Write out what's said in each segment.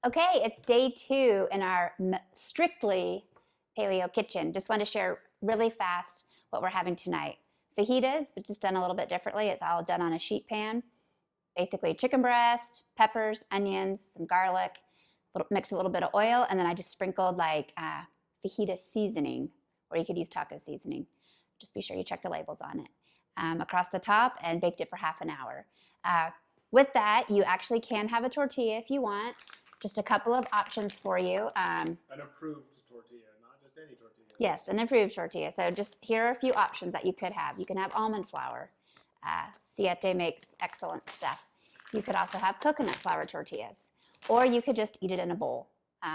Okay, it's day 2 in our strictly paleo kitchen. Just want to share really fast what we're having tonight. Fajitas, but just done a little bit differently. It's all done on a sheet pan. Basically chicken breast, peppers, onions, some garlic, mix a little bit of oil, and then I just sprinkled like fajita seasoning, or you could use taco seasoning. Just be sure you check the labels on it. Across the top, and baked it for half an hour. With that, you actually can have a tortilla if you want. Just a couple of options for you. An approved tortilla, not just any tortilla. Yes, an approved tortilla. So just here are a few options that you could have. You can have almond flour. Siete makes excellent stuff. You could also have coconut flour tortillas, or you could just eat it in a bowl.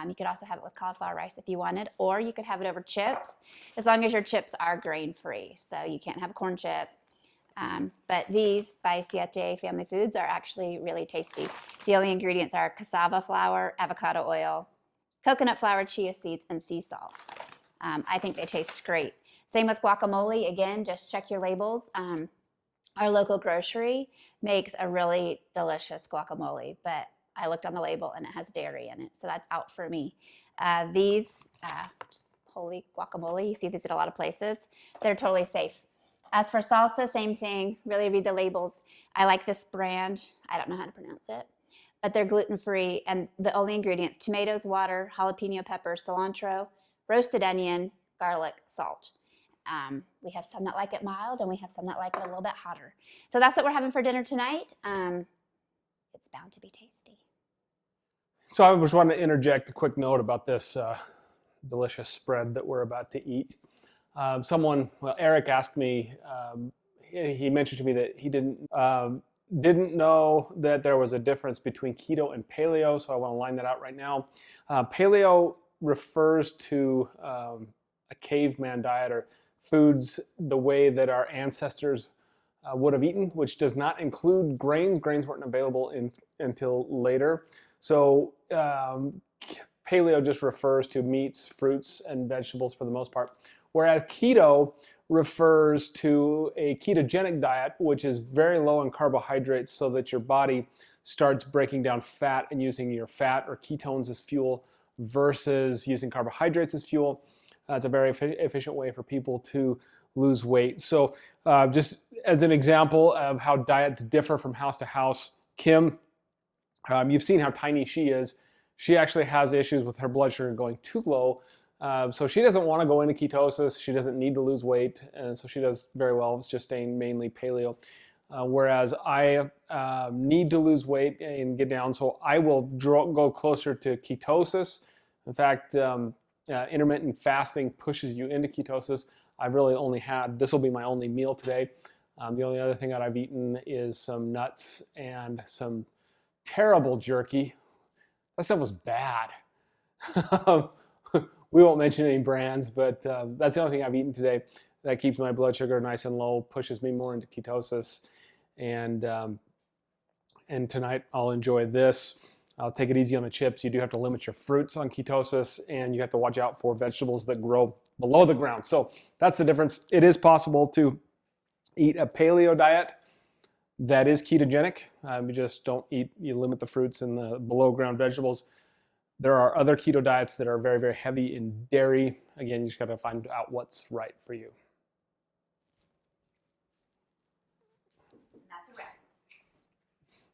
You could also have it with cauliflower rice if you wanted, or you could have it over chips, as long as your chips are grain-free. So you can't have a corn chip. But these by Siete Family Foods are actually really tasty. The only ingredients are cassava flour, avocado oil, coconut flour, chia seeds, and sea salt. I think they taste great. Same with guacamole. Again, just check your labels. Our local grocery makes a really delicious guacamole, but I looked on the label and it has dairy in it, so that's out for me. These, just holy guacamole, you see these at a lot of places. They're totally safe. As for salsa, same thing. Really read the labels. I like this brand. I don't know how to pronounce it, but they're gluten-free, and the only ingredients: tomatoes, water, jalapeno pepper, cilantro, roasted onion, garlic, salt. We have some that like it mild, and we have some that like it a little bit hotter. So that's what we're having for dinner tonight. It's bound to be tasty. So I just wanted to interject a quick note about this delicious spread that we're about to eat. Eric asked me, he mentioned to me that he didn't know that there was a difference between keto and paleo, so I want to line that out right now. Paleo refers to a caveman diet, or foods the way that our ancestors would have eaten, which does not include grains. Grains weren't available until later. So paleo just refers to meats, fruits, and vegetables for the most part. Whereas keto refers to a ketogenic diet, which is very low in carbohydrates, so that your body starts breaking down fat and using your fat or ketones as fuel versus using carbohydrates as fuel. It's a very efficient way for people to lose weight. So just as an example of how diets differ from house to house, Kim, you've seen how tiny she is. She actually has issues with her blood sugar going too low. So she doesn't want to go into ketosis. She doesn't need to lose weight. And so she does very well. It's just staying mainly paleo. Whereas I need to lose weight and get down. So I will go closer to ketosis. In fact, intermittent fasting pushes you into ketosis. I've really only had, this will be my only meal today. The only other thing that I've eaten is some nuts and some terrible jerky. That stuff was bad. We won't mention any brands, but that's the only thing I've eaten today that keeps my blood sugar nice and low, pushes me more into ketosis. And tonight I'll enjoy this. I'll take it easy on the chips. You do have to limit your fruits on ketosis, and you have to watch out for vegetables that grow below the ground. So that's the difference. It is possible to eat a paleo diet that is ketogenic. You just don't eat, you limit the fruits and the below ground vegetables. There are other keto diets that are very, very heavy in dairy. Again, you just got to find out what's right for you. That's a wrap.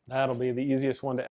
That'll be the easiest one to